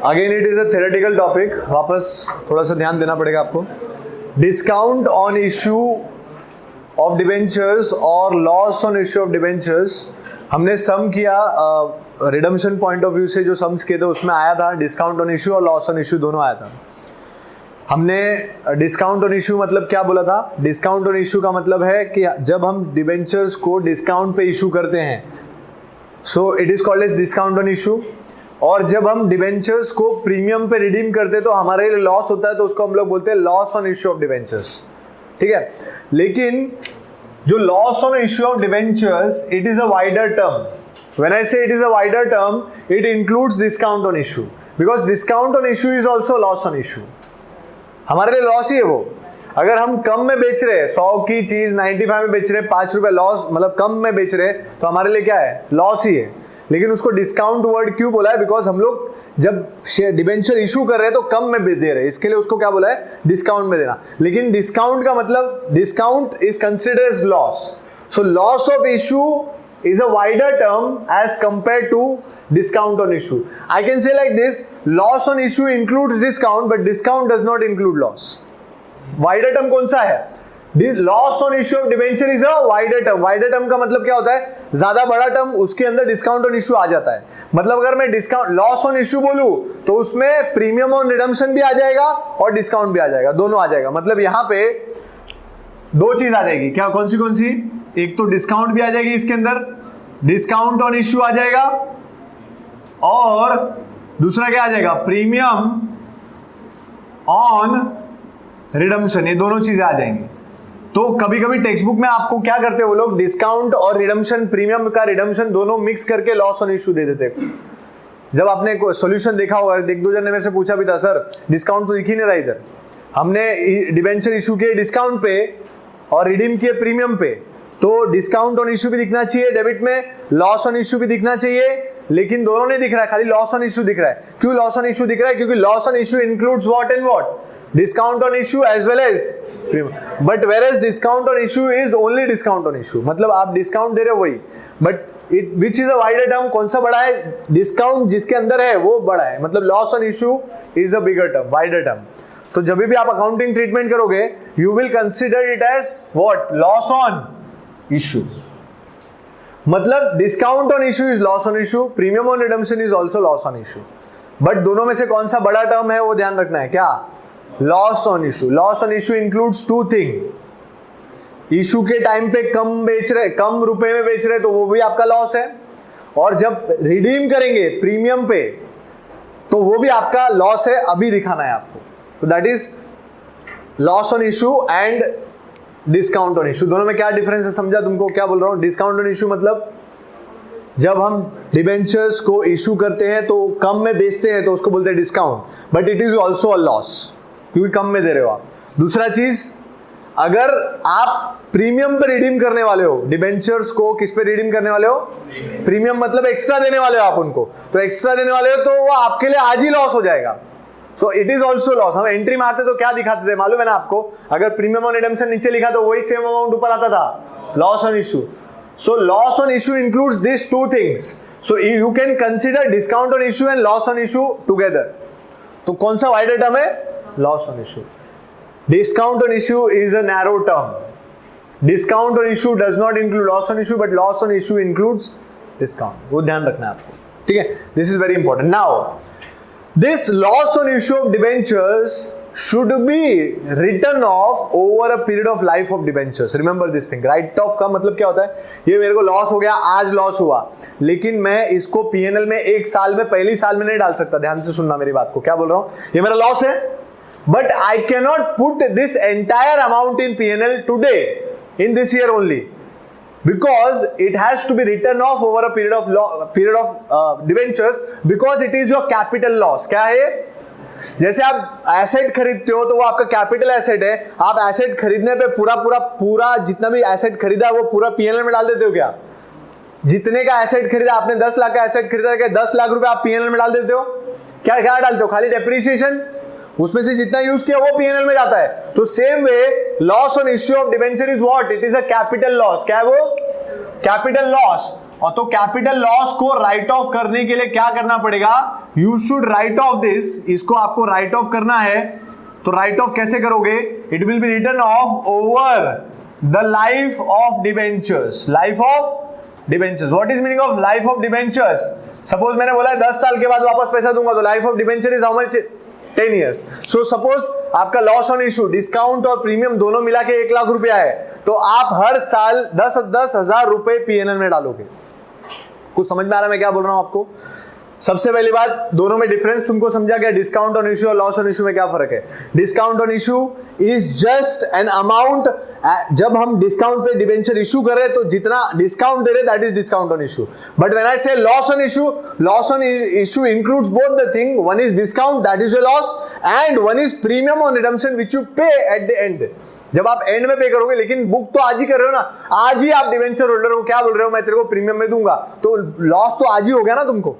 Again it is a theoretical topic, वापस थोड़ा सा ध्यान देना पड़ेगा आपको. Discount on issue of debentures और loss on issue of debentures हमने सम किया. रिडम्पशन पॉइंट ऑफ व्यू से जो सम्स किए थे उसमें आया था डिस्काउंट ऑन इश्यू और लॉस ऑन इश्यू दोनों आया था. हमने डिस्काउंट ऑन इश्यू मतलब क्या बोला था? डिस्काउंट ऑन इश्यू का मतलब है कि जब हम डिबेंचर्स को डिस्काउंट पे इशू करते हैं, so it is called as discount on issue. और जब हम डिबेंचर्स को प्रीमियम पे रिडीम करते हैं तो हमारे लिए लॉस होता है, तो उसको हम लोग बोलते हैं loss on issue of debentures. ठीक है, लेकिन जो loss on issue of debentures it is a wider term. When I say it is a wider term, it includes discount on issue, because discount on issue is also loss on issue. हमारे लिए loss ही है वो. अगर हम कम में बेच रहे हैं, 100 की चीज 95 में बेच रहे हैं, 5 रुपए लॉस, मतलब कम में बेच रहे हैं, तो हमारे लिए क्या है? लॉस ही है. लेकिन उसको डिस्काउंट वर्ड क्यों बोला है? बिकॉज हम लोग जब डिबेंचर इशू कर रहे हैं तो कम में दे रहे हैं, इसके लिए उसको क्या बोला है? डिस्काउंट में देना. लेकिन डिस्काउंट का मतलब discount is considered as loss. So loss of issue is a wider term as compared to discount on issue. I can say like this: loss on issue includes discount, but discount does not include loss. Wider term कौन सा है? Loss on issue of debenture is a wider term. Wider term का मतलब क्या होता है? ज्यादा बड़ा टर्म, उसके अंदर डिस्काउंट ऑन इशू आ जाता है. मतलब अगर मैं डिस्काउंट लॉस ऑन इशू बोलूं तो उसमें प्रीमियम ऑन रिडम्पशन भी आ जाएगा और डिस्काउंट भी आ जाएगा, दोनों आ जाएगा. मतलब यहां पे दो चीज आ जाएगी. क्या? कौन सी? एक तो डिस्काउंट भी आ जाएगी इसके अंदर, डिस्काउंट ऑन इश्यू आ जाएगा, और दूसरा क्या आ जाएगा? Premium on redemption. ये दोनों चीजें आ जाएंगी. तो कभी कभी टेक्स्ट बुक में आपको क्या करते हैं वो लोग? डिस्काउंट और रिडम्पशन, प्रीमियम का रिडम्पशन दोनों मिक्स करके लॉस ऑन इश्यू दे देते हैं. जब आपने सॉल्यूशन देखा होगा, एक दो जन ने से पूछा भी था, सर डिस्काउंट तो दिख ही नहीं रहा इधर. हमने डिबेंचर इशू किए डिस्काउंट पे और रिडीम किए प्रीमियम पे, तो डिस्काउंट ऑन इश्यू भी दिखना चाहिए डेबिट में, लॉस ऑन इश्यू भी दिखना चाहिए, लेकिन दोनों नहीं दिख रहा है, खाली लॉस ऑन इश्यू दिख रहा है. क्यों लॉस ऑन इश्यू दिख रहा है? क्योंकि loss on issue includes what and what? Discount on issue as well as premium. But where as discount on issue is only discount on issue. मतलब आप डिस्काउंट दे रहे हो वही, but it which is a wider term. कौन सा बड़ा है? डिस्काउंट जिसके अंदर है वो बड़ा है. मतलब loss on issue is a bigger term, wider term. तो जब भी आप अकाउंटिंग ट्रीटमेंट करोगे, you will consider it as what? Loss on issue. मतलब discount on issue is loss on issue, premium on redemption is also loss on issue. But दोनों में से कौन सा बड़ा टर्म है वो ध्यान रखना है. क्या? Loss on issue. Loss on issue includes two thing. Issue के टाइम पे कम बेच रहे, कम रुपए में बेच रहे, तो वो भी आपका लॉस है. और जब रिडीम करेंगे प्रीमियम पे तो वो भी आपका लॉस है, अभी दिखाना है आपको. तो that is loss on issue and discount on issue. दोनों में क्या डिफरेंस है समझा तुमको? क्या बोल रहा हूं? डिस्काउंट ऑन इश्यू मतलब जब हम डिबेंचर्स को इशू करते हैं तो कम में बेचते हैं तो उसको बोलते हैं discount, but it is also a loss क्योंकि कम में दे रहे हो आप. दूसरा चीज, अगर आप प्रीमियम पे रिडीम करने वाले हो डिबेंचर्स को, किस पे रिडीम करने वाले हो? प्रीमियम. मतलब एक्स्ट्रा देने वाले हो आप उनको, तो एक्स्ट्रा देने वाले हो तो वो आपके लिए आज ही लॉस हो जाएगा. सो इट इज ऑल्सो लॉस. हम एंट्री मारते तो क्या दिखाते थे मालूम है ना आपको? अगर प्रीमियम ऑन रिडम्पशन नीचे लिखा तो वही सेम अमाउंट ऊपर आता था, loss on issue. So loss on issue includes this two things. So you can consider discount on issue and loss on issue together. तो कौन सा वाइडर टर्म है? Loss on issue. Discount on issue is a narrow term. Discount on issue does not include loss on issue, but loss on issue includes discount. वो ध्यान रखना है आपको. ठीक है, this is very important. Now this loss on issue of debentures should be written off over a period of life of debentures. Remember this thing. Write off का मतलब क्या होता है? ये मेरे को लॉस हो गया, आज लॉस हुआ, लेकिन मैं इसको पीएनएल में एक साल में, पहली साल में नहीं डाल सकता. ध्यान से सुनना मेरी बात को. क्या बोल रहा हूं? ये मेरा लॉस है, but I can not put this entire amount in PNL today in this year only, because it has to be written off over a period of debentures, because it is your capital loss. क्या है? जैसे आप asset खरीदते हो तो वो आपका capital asset है. आप एसेट खरीदने पे पूरा जितना भी एसेट खरीदा है वो पूरा पीएनएल में डाल देते हो क्या? जितने का एसेट खरीदा, आपने 10 लाख का एसेट खरीदा, क्या 10 लाख रुपए आप पीएनएल में डाल देते हो? क्या डालते हो? खाली डेप्रिसिएशन. उसमें से जितना यूज किया वो पीएनएल में जाता है. तो same way loss on issue of debenture is what? It is a capital loss. क्या है वो? Capital loss. और तो कैपिटल लॉस को राइट ऑफ करने के लिए क्या करना पड़ेगा, you should write off this, इसको आपको राइट ऑफ करना है। तो राइट ऑफ कैसे करोगे, it will be written off over the life of debentures, life of debentures. What is meaning of life of debentures, suppose मैंने बोला 10 साल के बाद वापस पैसा दूंगा, तो life of debenture is how much, 10 years। So suppose आपका लॉस ऑन इशू, डिस्काउंट और प्रीमियम दोनों मिला के 1 लाख रुपया है, तो आप हर साल 10,000 रुपए पीएनएल में डालोगे। कुछ समझ में आ रहा है मैं क्या बोल रहा हूं आपको? सबसे पहली बात, दोनों में डिफरेंस तुमको समझा क्या, डिस्काउंट ऑन इशू और लॉस ऑन इशू में क्या फर्क है। Discount on issue is just an amount, जब हम डिस्काउंट पे डिबेंचर इशू कर रहे हैं तो जितना डिस्काउंट दे रहे that is discount on issue. But when I say loss on issue, loss on issue includes both the thing, one is discount that is your loss and one is premium on redemption which you pay at the end, जब आप and में पे करोगे। लेकिन book तो आज ही कर रहे हो ना, आज ही आप डिबेंचर होल्डर को क्या बोल रहे हो, मैं तेरे को प्रीमियम में दूंगा, तो लॉस तो आज ही हो गया ना तुमको।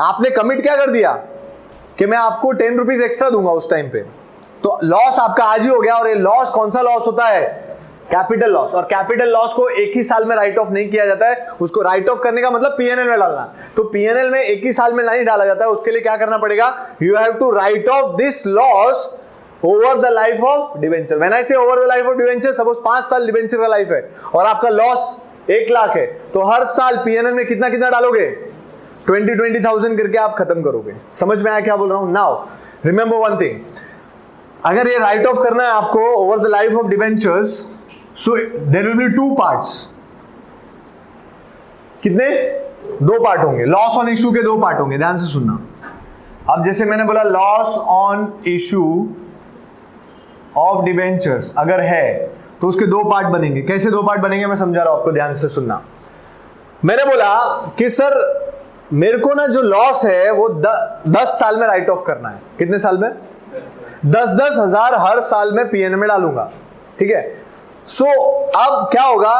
आपने कमिट क्या कर दिया कि मैं आपको 10 रुपीज एक्स्ट्रा दूंगा उस टाइम पे, तो लॉस आपका आज ही हो गया। और ये लॉस कौन सा लॉस होता है, कैपिटल लॉस। और कैपिटल लॉस को एक ही साल में राइट ऑफ नहीं किया जाता है, उसको राइट ऑफ करने का मतलब पीएनएल में डालना। तो पीएनएल में एक ही साल में नहीं डाला जाता है, उसके लिए क्या करना पड़ेगा, you have to write off this loss over the life of debenture. When I say over the life of debenture, suppose 5 साल डिबेंचर का लाइफ है और आपका लॉस 1 लाख है, तो हर साल पीएनएल में कितना कितना डालोगे, 20,000 करके आप खत्म करोगे। समझ में आया क्या बोल रहा हूं? नाउ रिमेंबर वन थिंग, अगर ये राइट ऑफ करना है आपको over the life of debentures, so there will be 2 parts. कितने? 2 पार्ट होंगे। लॉस ऑन इशू के 2 पार्ट होंगे, ध्यान से सुनना। अब जैसे मैंने बोला loss on issue of debentures अगर है तो उसके 2 पार्ट बनेंगे। कैसे 2 पार्ट बनेंगे मैं समझा रहा हूं आपको, ध्यान से सुनना। मैंने बोला कि सर मेरे को ना जो लॉस है वो 10 साल में राइट ऑफ करना है। कितने साल में? 10,000 हजार हर साल में पीएनएल में डालूंगा, ठीक है। सो अब क्या होगा,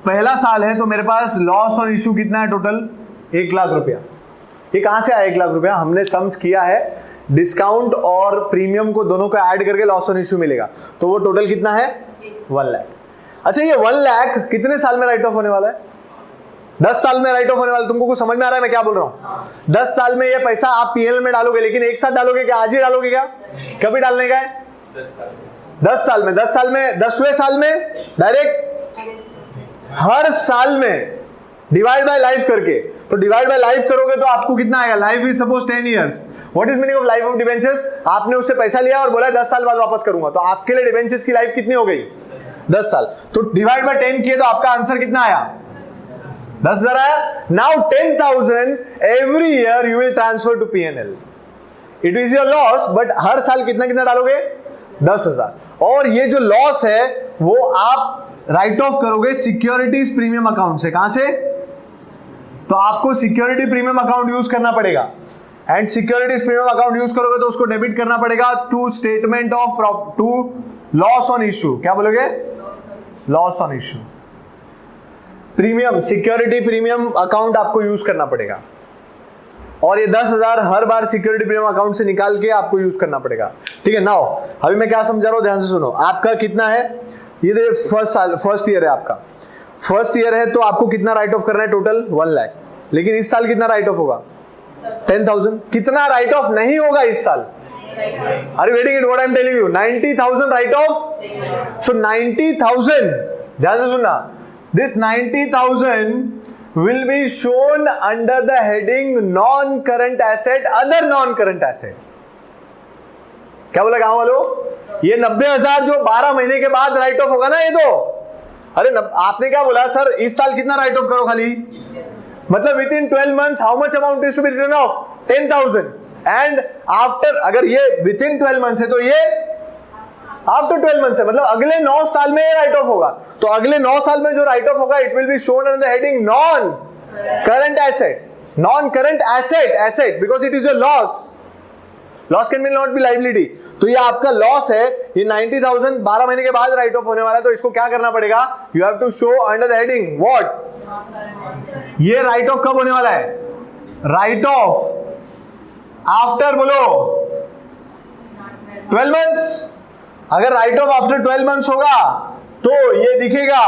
पहला साल है तो मेरे पास लॉस ऑन इशू कितना है टोटल, 1 लाख रुपया। ये कहां से आया 1 लाख रुपया, हमने सम्स किया है, डिस्काउंट और प्रीमियम को दोनों को ऐड करके लॉस ऑन इशू मिलेगा, तो वो टोटल कितना है, 1 लाख। अच्छा, ये 1 लाख कितने साल में राइट ऑफ होने वाला है? 10 साल में राइट ऑफ होने वाला। तुमको कुछ समझ में आ रहा है मैं क्या बोल रहा हूं? 10 साल में ये पैसा आप पीएनएल में डालोगे, लेकिन एक साथ डालोगे क्या, आज ही डालोगे क्या, कभी डालने का है? 10 साल में 10वें साल में डायरेक्ट हर साल में डिवाइड बाय लाइफ करके। तो डिवाइड बाय लाइफ करोगे तो आपको कितना आएगा, life is suppose 10 years। What is meaning of life of debentures, आपने उससे पैसा लिया और बोला 10 साल बाद वापस करूंगा, तो आपके लिए डिबेंचर्स की लाइफ कितनी हो गई, 10 साल। तो डिवाइड बाय 10 किए तो आपका आंसर कितना आया, 10,000 आया। Now 10,000 every year you will transfer to PNL. It is your loss, but हर साल कितना कितना डालोगे, 10,000। और ये जो लॉस है वो आप राइट ऑफ करोगे सिक्योरिटीज प्रीमियम अकाउंट से। कहां से? तो आपको सिक्योरिटी प्रीमियम अकाउंट यूज करना पड़ेगा, and securities premium account use करोगे तो उसको डेबिट करना पड़ेगा to statement of to loss on issue. क्या बोलोगे, loss on issue. Premium, security premium account आपको यूज करना पड़ेगा, और ये 10,000 हर बार सिक्योरिटी प्रीमियम अकाउंट से निकाल के आपको यूज करना पड़ेगा, ठीक है। नाउ अभी मैं क्या समझा रहा हूं, ध्यान से सुनो। आपका कितना है, ये फर्स्ट ईयर है आपका, फर्स्ट ईयर है, तो आपको कितना राइट ऑफ करना है टोटल, 1 लाख। लेकिन इस साल कितना राइट ऑफ होगा, 10,000। कितना राइट ऑफ नहीं होगा इस साल, are you getting it, what I am telling you, 90,000 write off. So 90,000, ध्यान से सुनना, this 90,000 will be shown under the heading non-current asset, other non-current asset। क्या बोला गांव वालों, ये 90,000 जो 12 महीने के बाद राइट ऑफ होगा ना, ये तो अरे आपने क्या बोला सर, इस साल कितना राइट ऑफ करो खाली, मतलब within 12 months how much amount is to be return off, 10,000। And after, अगर ये विद इन 12 months है तो ये आफ्टर 12 months है, मतलब अगले 9 साल में ये राइट ऑफ होगा। तो अगले 9 साल में जो राइट ऑफ होगा, it will be shown under the heading non current asset. Non current asset because it is your loss. Loss can not B liability. तो ये आपका लॉस है, ये 90,000 12 महीने के बाद राइट ऑफ होने वाला है, तो इसको क्या करना पड़ेगा, you have to show under the heading what. ये राइट ऑफ कब होने वाला है, राइट ऑफ आफ्टर, बोलो 12 months। अगर राइट ऑफ आफ्टर 12 months होगा तो ये दिखेगा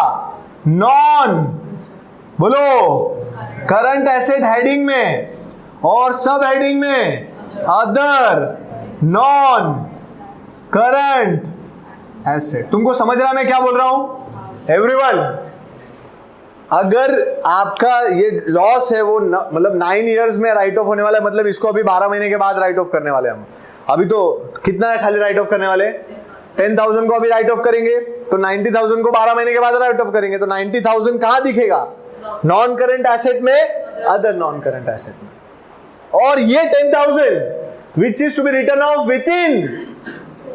नॉन बोलो, करंट एसेट हेडिंग में और सब हेडिंग में अदर नॉन करंट एसेट। तुमको समझ रहा है मैं क्या बोल रहा हूं एवरीवन? अगर आपका ये लॉस है वो मतलब 9 इयर्स में राइट ऑफ होने वाला है, मतलब इसको अभी 12 महीने के बाद राइट ऑफ करने वाले हम। अभी तो कितना है खाली राइट ऑफ करने वाले? 10,000 को अभी राइट ऑफ करेंगे तो 90,000 को 12 महीने के बाद राइट ऑफ करेंगे, तो 90,000 कहां दिखेगा? नॉन करंट एसेट में, अदर नॉन करंट एसेट में। और ये 10,000 which is to be return off within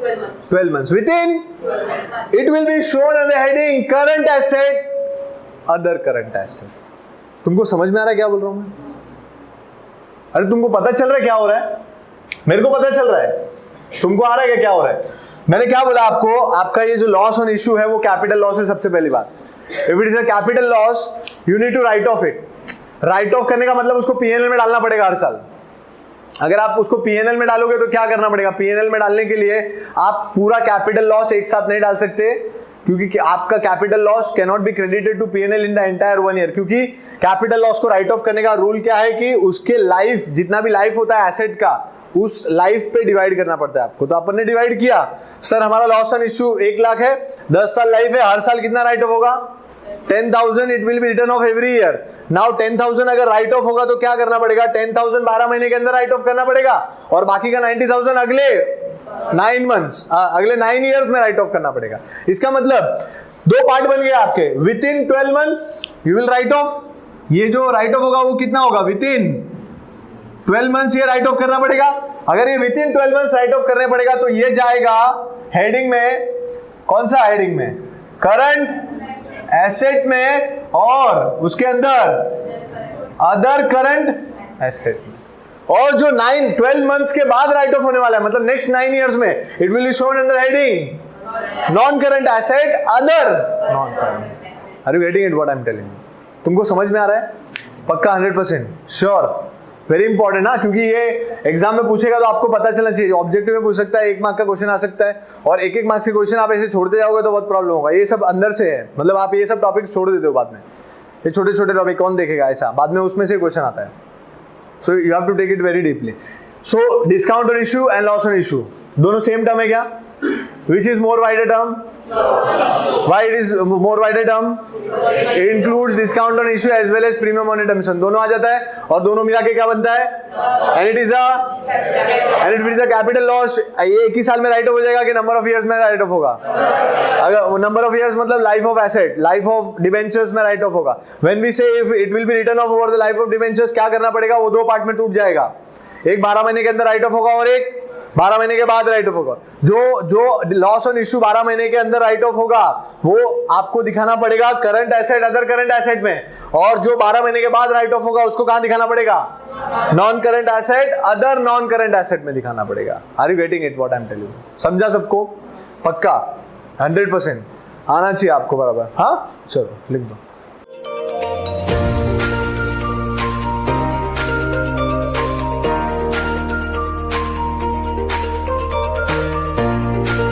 12 months, within it will be shown on the heading current asset, other current asset। तुमको समझ में आ रहा है क्या बोल रहा हूं मैं? अरे तुमको पता चल रहा है क्या हो रहा है? मेरे को पता चल रहा है, तुमको आ रहा है क्या हो रहा है? मैंने क्या बोला आपको? आपका ये जो लॉस ऑन इश्यू है वो कैपिटल लॉस है। सबसे पहली बात, if it is a capital loss you need to write off it. Write off करने का मतलब उसको पीएनएल में डालना पड़ेगा हर साल। अगर आप उसको पीएनएल में डालोगे तो क्या करना पड़ेगा? पीएनएल में डालने के लिए आप पूरा कैपिटल लॉस एक साथ नहीं डाल सकते, क्योंकि आपका capital loss can not be credited to PNL in the entire 1 year. क्योंकि कैपिटल लॉस को राइट ऑफ करने का रूल क्या है कि उसके लाइफ, जितना भी लाइफ होता है एसेट का, उस लाइफ पे डिवाइड करना पड़ता है आपको। तो अपन ने डिवाइड किया, सर हमारा लॉस ऑन इश्यू 1 लाख है, 10 साल लाइफ है, हर साल कितना राइट ऑफ होगा? 10,000 it will B return of every year. Now 10,000 अगर राइट ऑफ होगा तो क्या करना पड़ेगा? 10,000 12 महीने के अंदर राइट ऑफ करना पड़ेगा, और बाकी का 90,000 अगले 9 मंथ्स, अगले 9 इयर्स में राइट ऑफ करना पड़ेगा। इसका मतलब 2 पार्ट बन गए आपके। With in 12 months you will write of, ये जो राइट ऑफ होगा वो कितना होगा? विद इन 12 मंथ्स ये राइट ऑफ करना पड़ेगा। अगर ये with in 12 months right off करने पड़ेगा तो ये जाएगा हेडिंग में, कौन सा हेडिंग में? करंट एसेट में, और उसके अंदर अदर करंट एसेट में। और जो 12 मंथ्स के बाद राइट ऑफ होने वाला है, मतलब नेक्स्ट 9 इयर्स में, it will be shown under heading non current asset, other non current. Are you getting it what I am telling you? तुमको समझ में आ रहा है? पक्का 100% श्योर? वेरी इंपॉर्टेंट ना, क्योंकि ये एग्जाम में पूछेगा तो आपको पता चलना चाहिए। ऑब्जेक्टिव में पूछ सकता है, 1 मार्क का क्वेश्चन आ सकता है, और 1-1 मार्क्स के क्वेश्चन आप ऐसे छोड़ते जाओगे तो बहुत प्रॉब्लम होगा। ये सब अंदर से है, मतलब आप ये सब टॉपिक छोड़ देते हो बाद में। ये छोटे छोटे टॉपिक कौन देखेगा? ऐसा बाद में उसमें से क्वेश्चन आता है। So you have to take it very deeply. So discount on issue and loss on issue दोनों सेम टर्म है क्या? Which is more wider term? Why it is more wider term? It includes discount on issue as well as premium on redemption, दोनों आ जाता है, और दोनों मिला के क्या बनता है? And it is a capital loss। ये 1 ही साल में राइट ऑफ हो जाएगा कि नंबर ऑफ इयर्स में राइट ऑफ होगा? अगर नंबर ऑफ इयर्स मतलब life of asset, life of debentures में राइट ऑफ होगा। When we say if it will be written off over the life of debentures, क्या करना पड़ेगा? वो 2 पार्ट में टूट जाएगा। एक 12 महीने के अंदर राइट ऑफ होगा और एक 12 महीने के बाद राइट ऑफ होगा। जो लॉस ऑन इश्यू 12 महीने के अंदर राइट ऑफ होगा वो आपको दिखाना पड़ेगा current asset, other current asset में, और जो 12 महीने के बाद राइट ऑफ होगा उसको कहां दिखाना पड़ेगा? Non current asset, other non current asset में दिखाना पड़ेगा। Are you getting it what I am telling you? समझा सबको? पक्का 100% आना चाहिए आपको बराबर। हाँ चलो लिख दो।